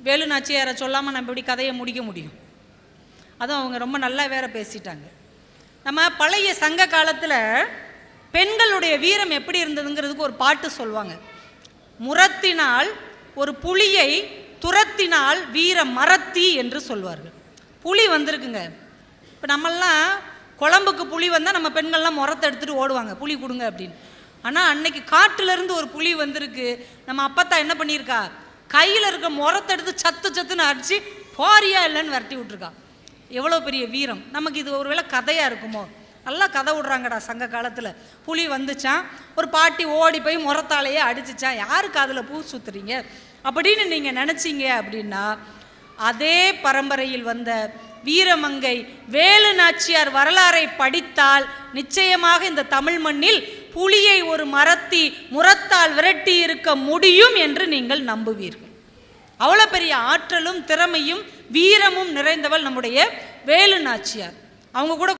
வேலு நாச்சியாரை சொல்லாமல் நம்ம எப்படி கதையை முடிக்க முடியும்? அதுவும் அவங்க ரொம்ப நல்லா வேற பேசிட்டாங்க. நம்ம பழைய சங்க காலத்தில் பெண்களுடைய வீரம் எப்படி இருந்ததுங்கிறதுக்கு ஒரு பாட்டு சொல்லுவாங்க. முரத்தினால் ஒரு புலியை துரத்தினால் வீர மரத்தி என்று சொல்வார்கள். புலி வந்திருக்குங்க. இப்போ நம்மெல்லாம் குழம்புக்கு புலி வந்தால் நம்ம பெண்கள்லாம் முரத்தை எடுத்துகிட்டு ஓடுவாங்க, புளி கொடுங்க அப்படின்னு. ஆனால் அன்னைக்கு காட்டிலேருந்து ஒரு புலி வந்திருக்கு. நம்ம அப்பத்தா என்ன பண்ணியிருக்கா, கையில் இருக்க முரத்தை எடுத்து சத்துன்னு அடித்து போரியா இல்லைன்னு விரட்டி விட்ருக்கா. எவ்வளோ பெரிய வீரம்! நமக்கு இது ஒருவேளை கதையாக இருக்குமோ? நல்லா கதை விட்றாங்கடா சங்க காலத்தில். புலி வந்துச்சான், ஒரு பாட்டி ஓடி போய் முரத்தாலேயே அடிச்சிச்சான். யாருக்கு அதில் பூ சுற்றுறீங்க அப்படின்னு நீங்கள் நினச்சிங்க அப்படின்னா, அதே பரம்பரையில் வந்த வீரமங்கை வேலு நாச்சியார் வரலாறை படித்தால் நிச்சயமாக இந்த தமிழ் மண்ணில் புலியை ஒரு மரத்தி முரத்தால் விரட்டி இருக்க முடியும் என்று நீங்கள் நம்புவீர்கள். அவ்வளோ பெரிய ஆற்றலும் திறமையும் வீரமும் நிறைந்தவள் நம்முடைய வேலு நாச்சியார். அவங்க கூட